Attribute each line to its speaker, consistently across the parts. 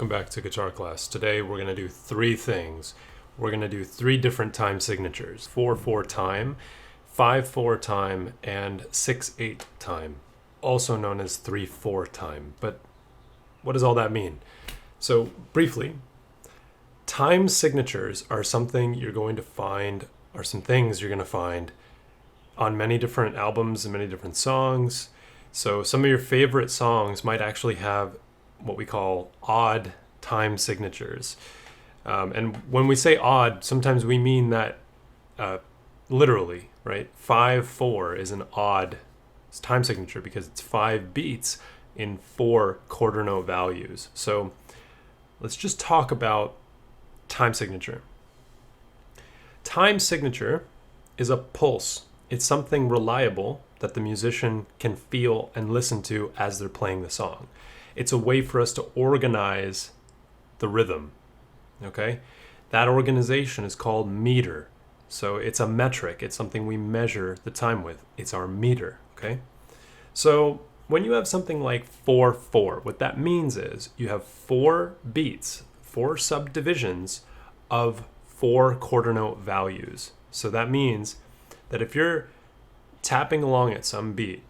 Speaker 1: welcome back to guitar class. Today we're going to do three things. We're going to do three different time signatures: 4/4 time, 5/4 time, and 6/8 time, also known as 3/4 time. But what does all that mean? So briefly, time signatures are something you're going to find, or some things you're going to find on many different albums and many different songs. So some of your favorite songs might actually have what we call odd time signatures. And when we say odd, sometimes we mean that literally, right? 5/4 is an odd time signature because it's 5 beats in 4 quarter note values. So let's just talk about time signature. Time signature is a pulse. It's something reliable that the musician can feel and listen to as they're playing the song. It's a way for us to organize the rhythm, okay? That organization is called meter. So it's a metric. It's something we measure the time with. It's our meter, okay? So when you have something like 4/4, what that means is you have 4 beats, 4 subdivisions of 4 quarter note values. So that means that if you're tapping along at some beat,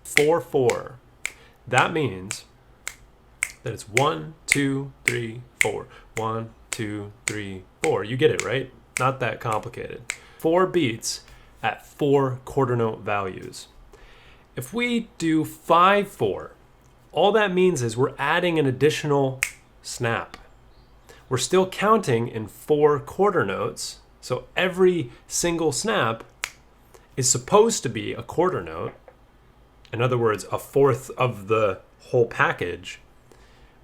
Speaker 1: 4/4, that means that it's 1, 2, 3, 4. 1, 2, 3, 4. You get it, right? Not that complicated. 4 beats at 4 quarter note values. If we do 5/4, all that means is we're adding an additional snap. We're still counting in 4 quarter notes, so every single snap is supposed to be a quarter note. In other words, a fourth of the whole package,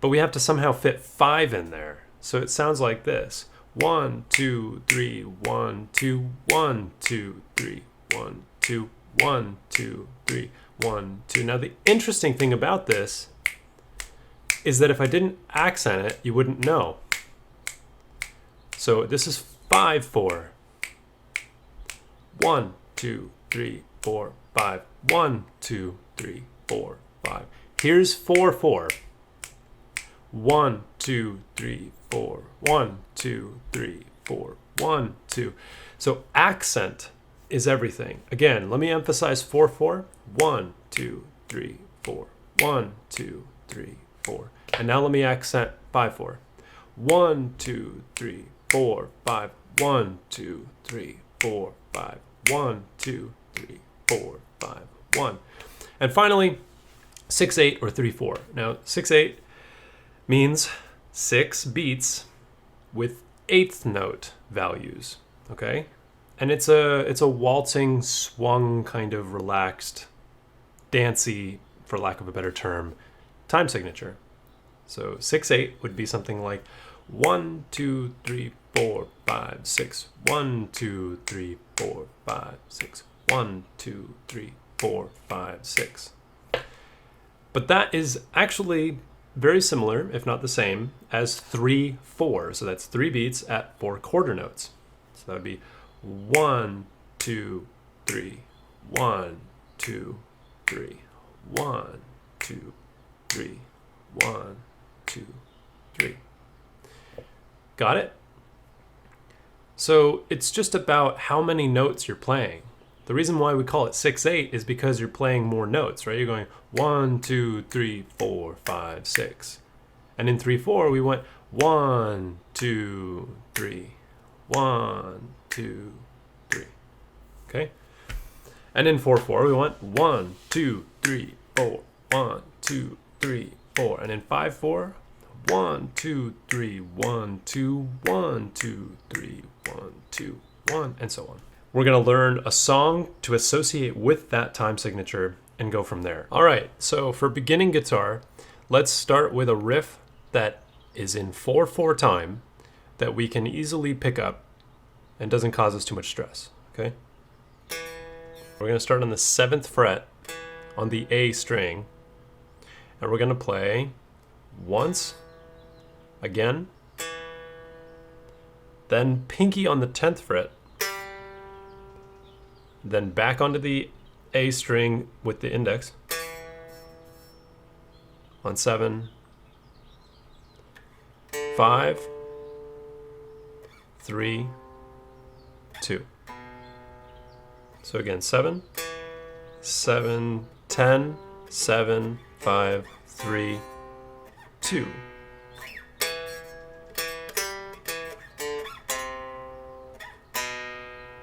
Speaker 1: but we have to somehow fit 5 in there. So it sounds like this: 1, 2, 3, 1, 2, 1, 2, 3, 1, 2, 1, 2, 3, 1, 2. Now the interesting thing about this is that if I didn't accent it, you wouldn't know. So this is 5/4. 1, 2, 3, 4, 5. 1, 2, 3, 4, 5. Here's 4/4. 1, 2, 3, 4. 1, 2, 3, 4. 1, 2. So accent is everything. Again, let me emphasize 4/4. 1, 2, 3, 4. 1, 2, 3, 4. And now let me accent 5/4. 1, 2, 3, 4, 5. 1, 2, 3, 4, 5. 1, 2, 3, 4, 5, 1. And finally, 6/8 or 3/4. Now, 6/8 means 6 beats with 8th note values, okay? And it's a waltzing, swung, kind of relaxed, dancey, for lack of a better term, time signature. So 6/8 would be something like 1, 2, 3, 4, 5, 6. 1, 2, 3, 4, 5, 6. 1, 2, 3, 4, 5, 6. But that is actually very similar, if not the same, as 3/4. So that's 3 beats at 4 quarter notes. So that would be 1, 2, 3, 1, 2, 3, 1, 2, 3, 1, 2, 3. Got it? So it's just about how many notes you're playing. The reason why we call it 6/8 is because you're playing more notes, right? You're going 1, 2, 3, 4, 5, 6. And in 3/4, we went 1, 2, 3, 1, 2, 3. Okay? And in 4/4, we went 1, 2, 3, 4, 1, 2, 3, 4. And in 5/4, 1, 2, 3, 1, 2, 1, 2, 3, 1, 2, 1, and so on. We're going to learn a song to associate with that time signature and go from there. All right, so for beginning guitar, let's start with a riff that is in 4/4 time that we can easily pick up and doesn't cause us too much stress, okay? We're going to start on the 7th fret on the A string, and we're going to play once, again, then pinky on the 10th fret, then back onto the A string with the index on 7, 5, 3, 2. So again, 7, 7, 10, 7, 5, 3, 2.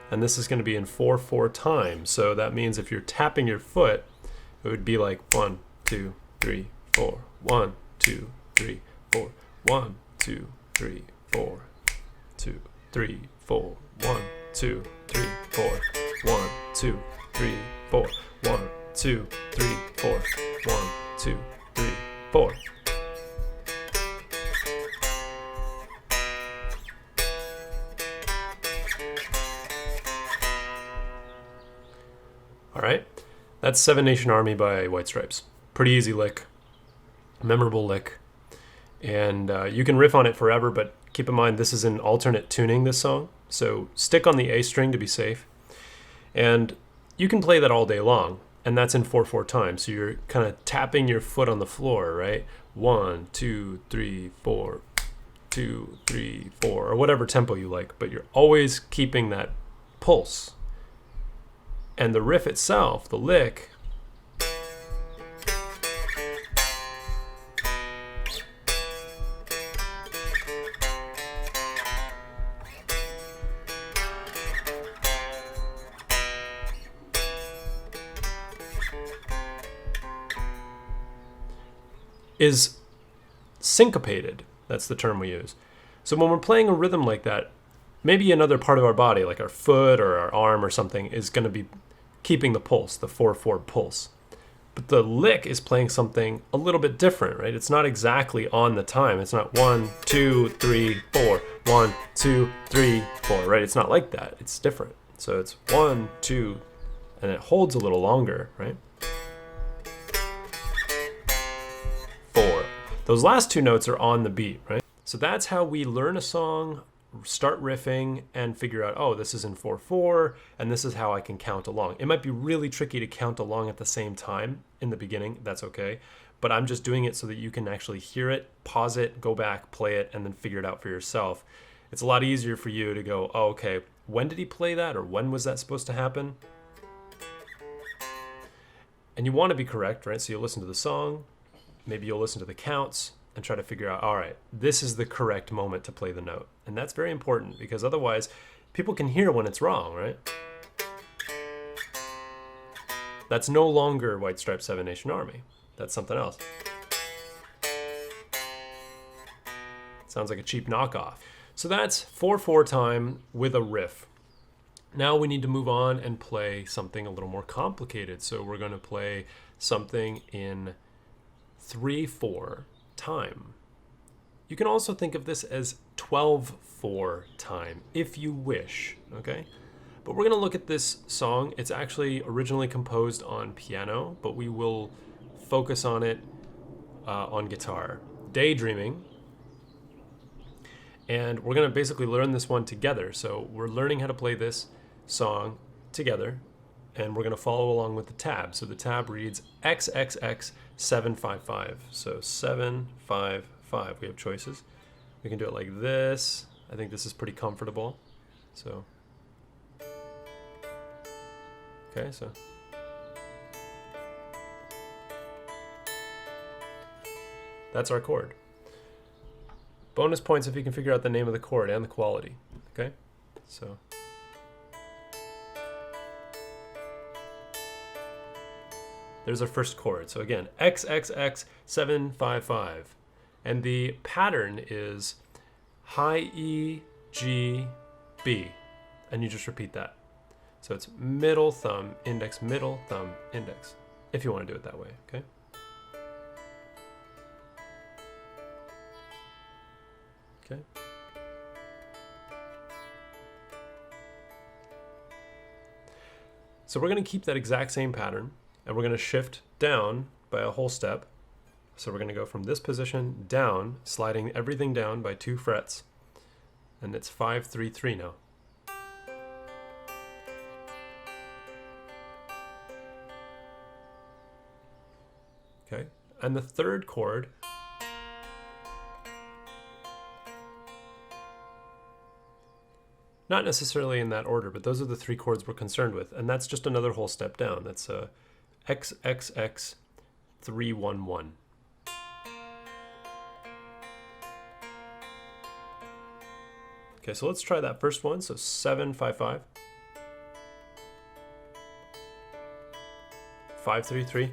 Speaker 1: And this is going to be in 4/4 time. So that means if you're tapping your foot, it would be like 1, 2, 3, 4. 1, 2, 3, 4. 1, 2, 3, 4. 2, 3, 4. 1, 2, 3, 4. 1, 2, 3, 4. 1, 2, 3, 4. 1, 2, 3, 4. All right, that's Seven Nation Army by White Stripes. Pretty easy lick, memorable lick, and you can riff on it forever, but keep in mind this is in alternate tuning, this song, so stick on the A string to be safe. And you can play that all day long, and that's in 4/4 time, so you're kind of tapping your foot on the floor, right? 1, 2, 3, 4, 2, 3, 4, or whatever tempo you like, but you're always keeping that pulse. And the riff itself, the lick, is syncopated. That's the term we use. So when we're playing a rhythm like that, maybe another part of our body, like our foot or our arm or something, is going to be keeping the pulse, the 4/4 pulse. But the lick is playing something a little bit different, right? It's not exactly on the time. It's not 1, 2, 3, 4, 1, 2, 3, 4, right? It's not like that. It's different. So it's 1, 2, and it holds a little longer, right? 4. Those last two notes are on the beat, right? So that's how we learn a song, start riffing, and figure out, oh, this is in 4/4, and this is how I can count along. It might be really tricky to count along at the same time in the beginning. That's okay. But I'm just doing it so that you can actually hear it, pause it, go back, play it, and then figure it out for yourself. It's a lot easier for you to go, oh, okay, when did he play that, or when was that supposed to happen? And you want to be correct, right? So you'll listen to the song, maybe you'll listen to the counts, and try to figure out, all right, this is the correct moment to play the note. And that's very important, because otherwise people can hear when it's wrong, right? That's no longer White Stripes Seven Nation Army. That's something else. Sounds like a cheap knockoff. So that's 4/4 time with a riff. Now we need to move on and play something a little more complicated. So we're going to play something in 3/4 time. You can also think of this as 12/4 time if you wish, okay? But we're going to look at this song. It's actually originally composed on piano, but we will focus on it on guitar. Daydreaming. And we're going to basically learn this one together. So we're learning how to play this song together, and we're going to follow along with the tab. So the tab reads XXX 755. So 755. We have choices. We can do it like this. I think this is pretty comfortable. So okay, so that's our chord. Bonus points if you can figure out the name of the chord and the quality. Okay, so there's our first chord. So again, XXX 755. And the pattern is high E, G, B. And you just repeat that. So it's middle thumb, index, middle thumb, index. If you want to do it that way, okay? Okay. So we're going to keep that exact same pattern, and we're going to shift down by a whole step. So we're going to go from this position down, sliding everything down by 2 frets, and it's 5-3-3 now. Okay, and the third chord Not necessarily in that order, but those are the three chords we're concerned with. And that's just another whole step down. That's a XXX 311. Okay, so let's try that first one. So 755, 533,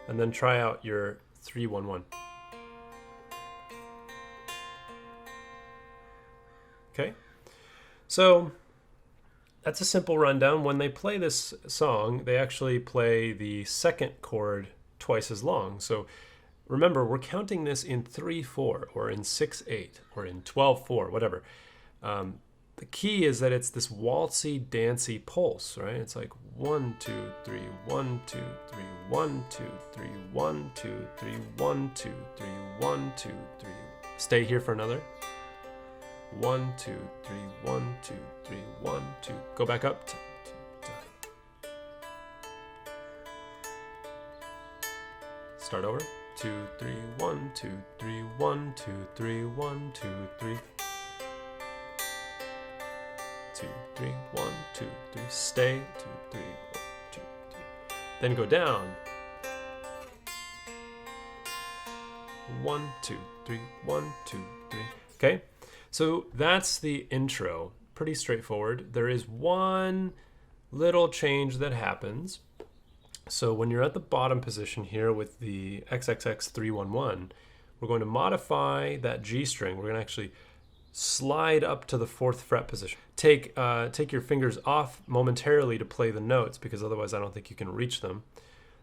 Speaker 1: and then try out your 311. Okay, so that's a simple rundown. When they play this song, they actually play the second chord twice as long. So remember, we're counting this in 3/4 or in 6/8 or in 12/4, whatever. The key is that it's this waltzy, dancey pulse, right? It's like 1, 2, 3, 1, 2, 3, 1, 2, 3, 1, 2, 3, 1, 2, 3, 1, 2, 3. Stay here for another. 1, 2, 3, 1, 2, 3, 1, 2. Go back up. Start over. 2, 3, 1, 2, 3, 1, 2, 3, 1, 2, 3. 2, 3, 1, 2, 3. Stay. 2, 3, 1, 2, 3. Then go down. 1, 2, 3, 1, 2, 3. Okay, so that's the intro. Pretty straightforward. There is one little change that happens. So when you're at the bottom position here with the XXX 311, we're going to modify that G string. We're going to actually slide up to the 4th fret position. Take your fingers off momentarily to play the notes, because otherwise I don't think you can reach them.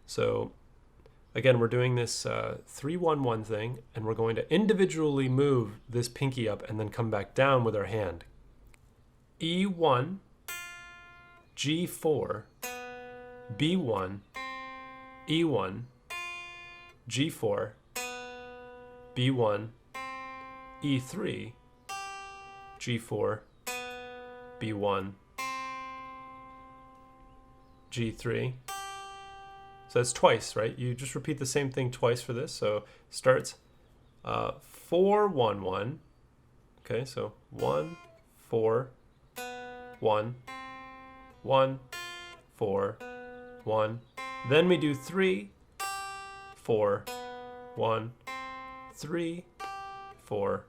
Speaker 1: So again, we're doing this 311 thing, and we're going to individually move this pinky up and then come back down with our hand. E1, G4, B1, E1, G4, B1, E3, G4, B1, G3. So that's twice, right? You just repeat the same thing twice for this. So starts 4, 1, 1. Okay, so 1, 4, 1, 1, 4, 1. Then we do 3, 4, 1, 3, 4,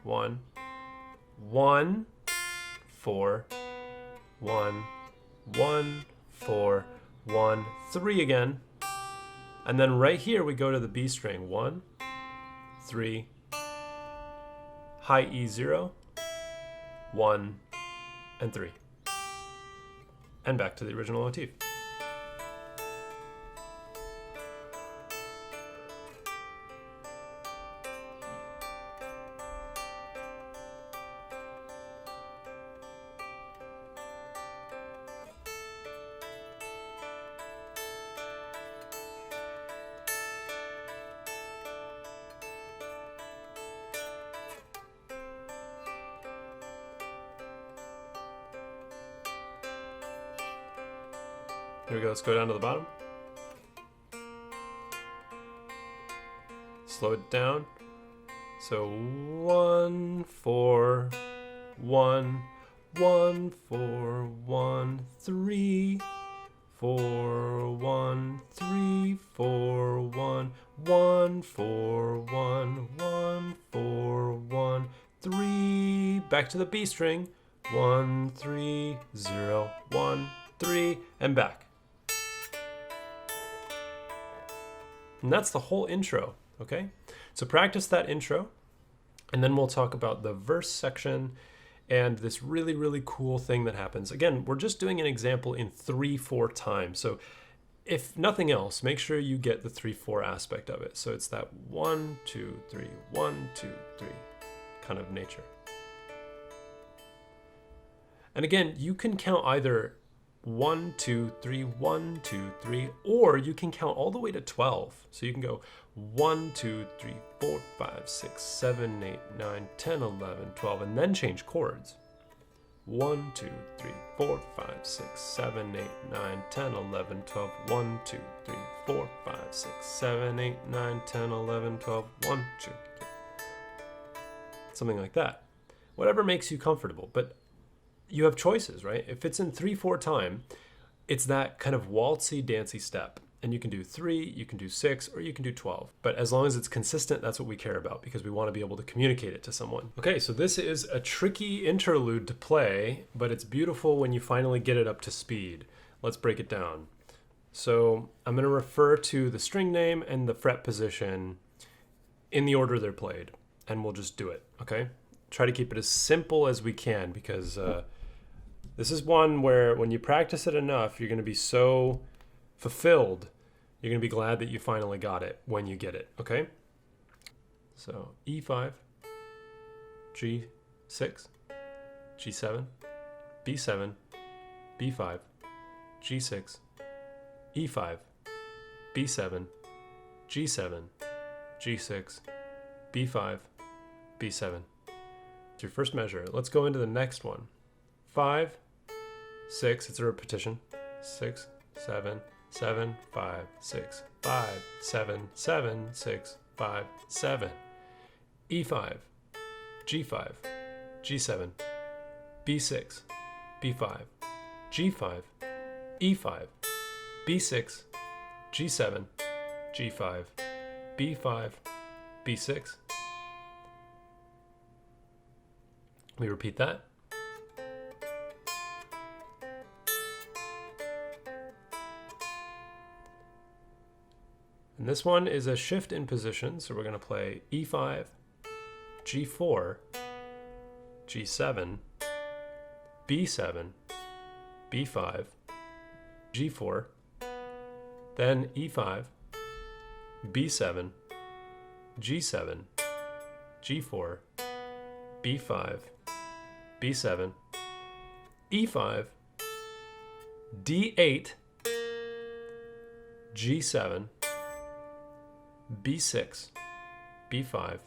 Speaker 1: 1, 1, 4, 1, 1, 4, 1, 3 again. And then right here we go to the B string. 1, 3, high E0, 1, and 3. And back to the original motif. Here we go, let's go down to the bottom. Slow it down. So 1, 4, 1, 1, 4, 1, 3, 4, 1, 3, 4, 1, 1, 4, 1, 1, 4, 1, 3. Back to the B string. 1, 3, 0, 1, 3, and back. And that's the whole intro, okay? So practice that intro, and then we'll talk about the verse section and this really, really cool thing that happens. Again, we're just doing an example in 3/4 time. So if nothing else, make sure you get the 3/4 aspect of it. So it's that 1, 2, 3, 1, 2, 3 kind of nature. And again, you can count either 1, 2, 3, 1, 2, 3, or you can count all the way to 12. So you can go 1, 2, 3, 4, 5, 6, 7, 8, 9, 10, 11, 12, and then change chords. 1, 2, 3, 4, 5, 6, 7, 8, 9, 10, 11, 12, 1, 2, 3, 4, 5, 6, 7, 8, 9, 10, 11, 12, 1, 2, 3. something like that. Whatever makes you comfortable, but you have choices, right? If it's in 3/4 time, it's that kind of waltzy, dancey step. And you can do 3, you can do 6, or you can do 12. But as long as it's consistent, that's what we care about because we want to be able to communicate it to someone. Okay, so this is a tricky interlude to play, but it's beautiful when you finally get it up to speed. Let's break it down. So I'm going to refer to the string name and the fret position in the order they're played, and we'll just do it, okay? Try to keep it as simple as we can because this is one where when you practice it enough, you're going to be so fulfilled. You're going to be glad that you finally got it when you get it, okay? So E5, G6, G7, B7, B5, G6, E5, B7, G7, G6, B5, B7. It's your first measure. Let's go into the next one. 5, 6, it's a repetition. 6, 7, 7, 5, 6, 5, 7, 7, 6, 5, 7. E5, G5, G7, B6, B5, G5, E5, B6, G7, G5, B5, B6. We repeat that. And this one is a shift in position, so we're going to play E5, G4, G7, B7, B5, G4, then E5, B7, G7, G4, B5, B7, E5, D8, G7, B6, B5,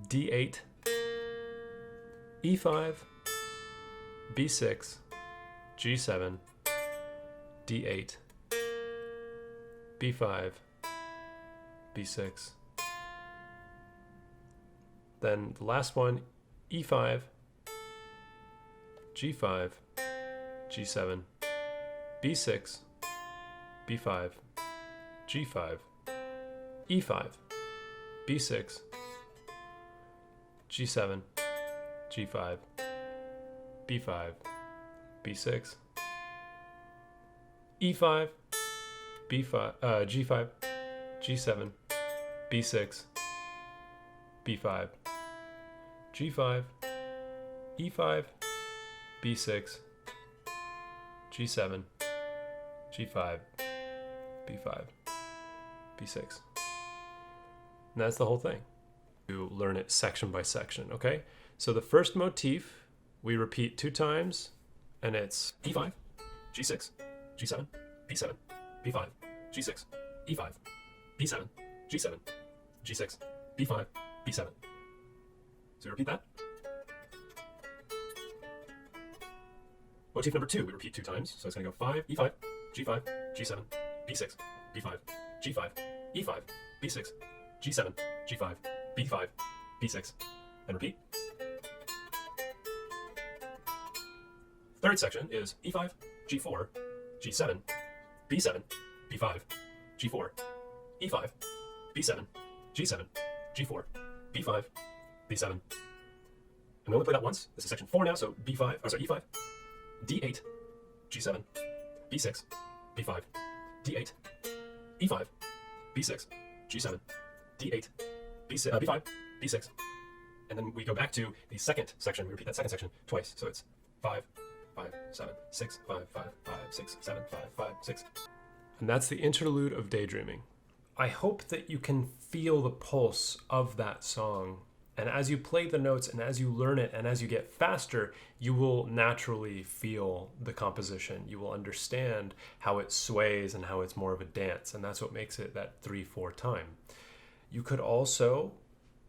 Speaker 1: D8, E5, B6, G7, D8, B5, B6. Then the last one, E5, G5, G7, B6, B5, G5, E5, B6, G7, G5, B5, B6, E5, B5, G5, G7, B6, B5, G5, E5, B6, G7, G5, B5, B6. And that's the whole thing. You learn it section by section, okay? So the first motif, we repeat 2 times, and it's E5, G6, G7, B7, B5, G6, E5, B7, G7, G6, B5, B7. So we repeat that. Motif number 2, we repeat 2 times. So it's going to go 5, E5, G5, G7, B6, B5, G5, E5, B6, G7, G5, B5, B6, and repeat. Third section is E5, G4, G7, B7, B5, G4, E5, B7, G7, G4, B5, B7. And we only play that once. This is section 4 now, so B5, E5, D8, G7, B6, B5, D8, E5, B6, G7, D8, B5, B6. And then we go back to the second section. We repeat that second section twice. So it's 5, 5, 7, 6, 5, 5, 5, 6, 7, 5, 5, 6. And that's the interlude of Daydreaming. I hope that you can feel the pulse of that song. And as you play the notes and as you learn it and as you get faster, you will naturally feel the composition. You will understand how it sways and how it's more of a dance. And that's what makes it that 3/4 time. You could also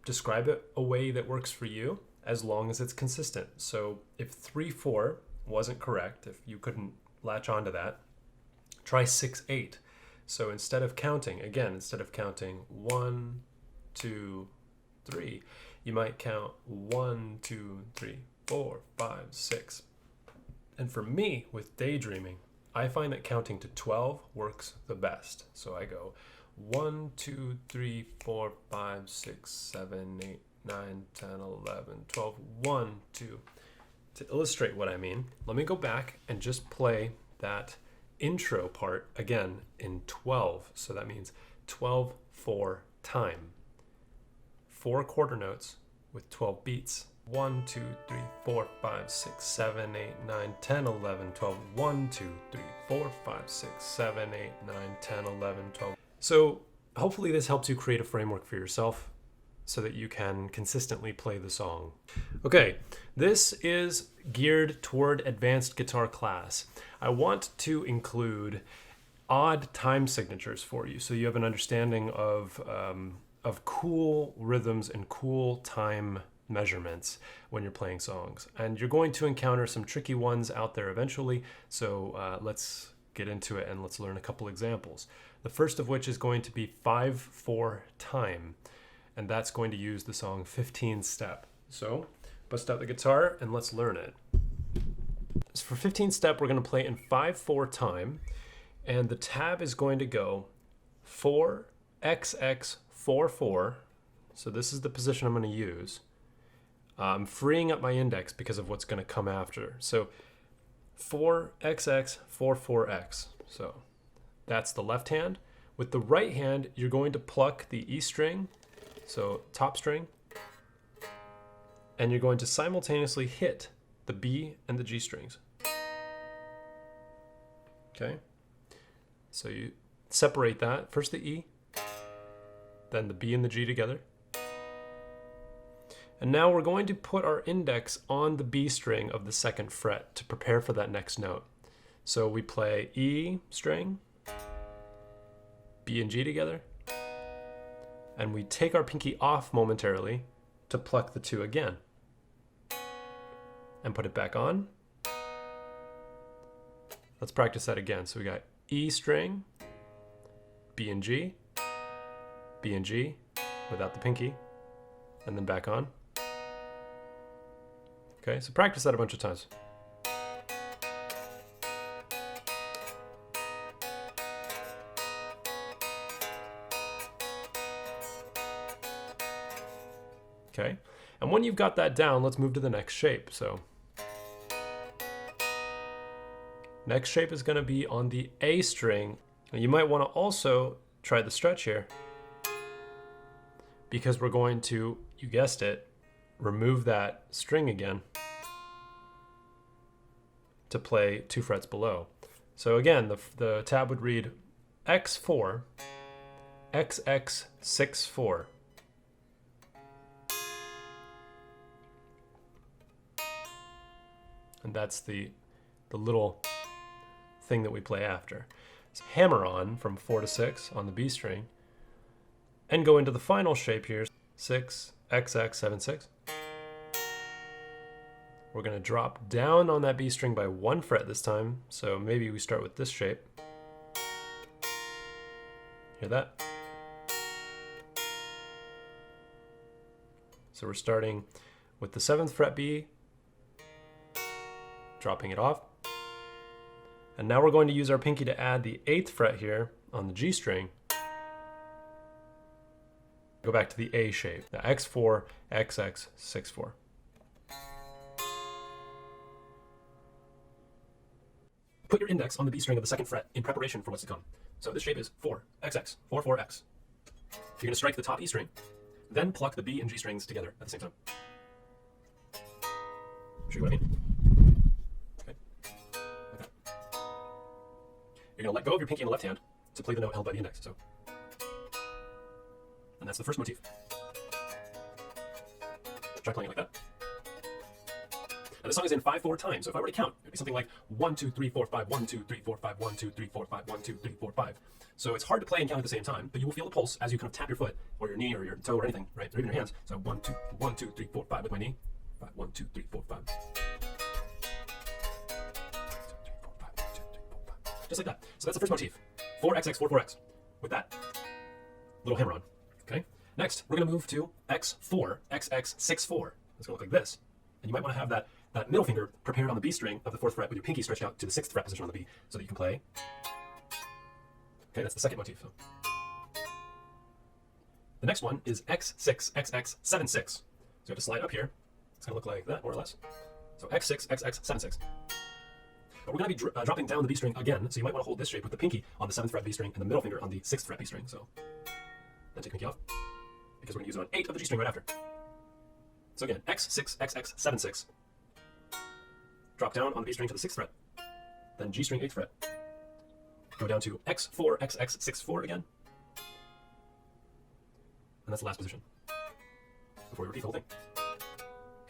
Speaker 1: describe it a way that works for you as long as it's consistent. So if 3/4 wasn't correct, if you couldn't latch onto that, try 6/8. So instead of counting 1, 2, 3. You might count 1, 2, 3, 4, 5, 6. And for me, with daydreaming, I find that counting to 12 works the best. So I go 1, 2, 3, 4, 5, 6, 7, 8, 9, 10, 11, 12, 1, 2. To illustrate what I mean, let me go back and just play that intro part again in 12. So that means 12, 4 time. 4 quarter notes with 12 beats. 1, 2, 3, 4, 5, 6, 7, 8, 9, 10, 11, 12. 1, 2, 3, 4, 5, 6, 7, 8, 9, 10, 11, 12. So hopefully this helps you create a framework for yourself so that you can consistently play the song. Okay, this is geared toward advanced guitar class. I want to include odd time signatures for you so you have an understanding of cool rhythms and cool time measurements when you're playing songs. And you're going to encounter some tricky ones out there eventually, so let's get into it and let's learn a couple examples. The first of which is going to be 5/4 time, and that's going to use the song 15 Step. So bust out the guitar and let's learn it. So for 15 Step, we're going to play in 5/4 time, and the tab is going to go 4xx44. So this is the position I'm going to use. I'm freeing up my index because of what's going to come after. So 4xx44x. So that's the left hand. With the right hand, you're going to pluck the E string, so top string, and you're going to simultaneously hit the B and the G strings. Okay? So you separate that. First the E, then the B and the G together. And now we're going to put our index on the B string of the second fret to prepare for that next note. So we play E string, B and G together, and we take our pinky off momentarily to pluck the 2 again. And put it back on. Let's practice that again. So we got E string, B and G without the pinky, and then back on. Okay, so practice that a bunch of times. Okay, and when you've got that down, let's move to the next shape. So next shape is going to be on the A string. And you might want to also try the stretch here, because we're going to, you guessed it, remove that string again to play 2 frets below. So again, the tab would read X4, XX64. And that's the little thing that we play after. So hammer on from 4 to 6 on the B string, and go into the final shape here, 6XX76. We're going to drop down on that B string by 1 fret this time, so maybe we start with this shape. Hear that? So we're starting with the 7th fret B, dropping it off. And now we're going to use our pinky to add the 8th fret here on the G string. Go back to the A shape, the X4, XX64. Put your index on the B string of the 2nd fret in preparation for what's to come. So this shape is 4XX, 4/4x. You're going to strike the top E string, then pluck the B and G strings together at the same time. Show you what I mean? Okay. Like that. You're going to let go of your pinky in the left hand to play the note held by the index. So, and that's the first motif. Try playing it like that. Now this song is in 5/4 time, so if I were to count, it would be something like 1, 2, 3, 4, 5, 1, 2, 3, 4, 5, 1, 2, 3, 4, 5, 1, 2, 3, 4, 5. So it's hard to play and count at the same time, but you will feel the pulse as you kind of tap your foot or your knee or your toe or anything, right? Or even your hands. So 1, 2, 1, 2, 3, 4, 5 with my knee. 5, 1, 2, 3, 4, 5. Just like that. So that's the first motif. 4XX, 4/4x. With that little hammer on. Okay?
Speaker 2: Next, we're going to move to X4, XX64. It's going to look like this. And you might want to have that middle finger prepared on the B string of the 4th fret with your pinky stretched out to the 6th fret position on the B so that you can play. Okay, that's the second motif. So. The next one is X6, XX76. So you have to slide up here. It's going to look like that, more or less. So X6, XX76. But we're going to be dropping down the B string again, so you might want to hold this shape with the pinky on the 7th fret B string and the middle finger on the 6th fret B string. So then take the pinky off, because we're going to use it on 8 of the G string right after. So again, X6, XX76. Drop down on the B string to the 6th fret, then G string 8th fret. Go down to X4, XX64 again. And that's the last position before we repeat the whole thing.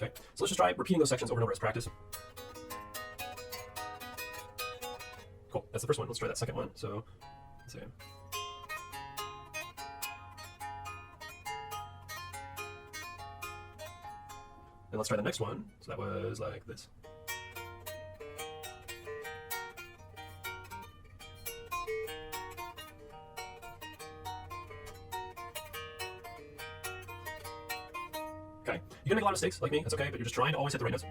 Speaker 2: Okay, so let's just try repeating those sections over and over as practice. Cool, that's the first one. Let's try that second one. So, let's see. And let's try the next one. So that was like this. Okay, you're gonna make a lot of mistakes, like me, that's okay, but you're just trying to always hit the right notes.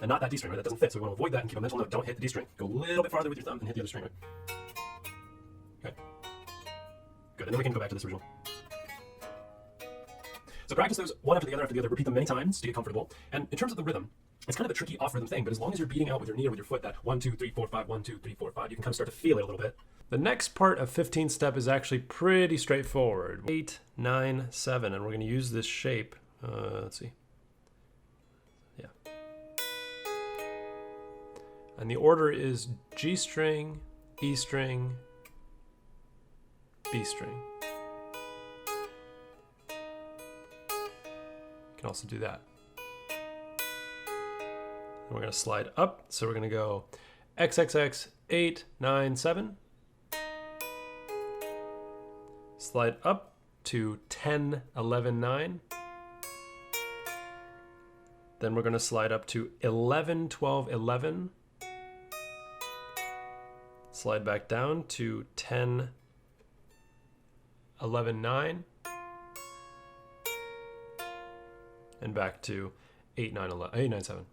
Speaker 2: And not that D string, right? That doesn't fit, so we want to avoid that and keep a mental note. Don't hit the D string. Go a little bit farther with your thumb and hit the other string, right? Okay. Good, and then we can go back to this original. So practice those one after the other, repeat them many times to get comfortable. And in terms of the rhythm, it's kind of a tricky off-rhythm thing, but as long as you're beating out with your knee or with your foot that 1, 2, 3, 4, 5, 1, 2, 3, 4, 5, you can kind of start to feel it a little bit.
Speaker 1: The next part of 15 step is actually pretty straightforward. 8, 9, 7, and we're going to use this shape. Let's see. Yeah. And the order is G string, E string, B string. You can also do that. And we're going to slide up, so we're going to go XXX 8, 9, 7. Slide up to 10, 11, 9. Then we're going to slide up to 11, 12, 11. Slide back down to 10, 11, 9. And back to 8, 9, 11, 8, 9, 7.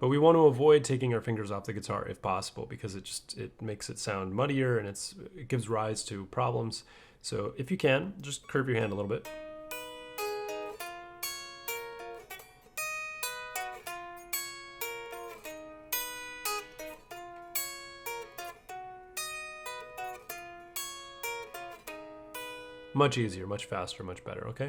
Speaker 1: But we want to avoid taking our fingers off the guitar if possible, because it makes it sound muddier and it gives rise to problems. So if you can, just curve your hand a little bit. Much easier, much faster, much better, okay?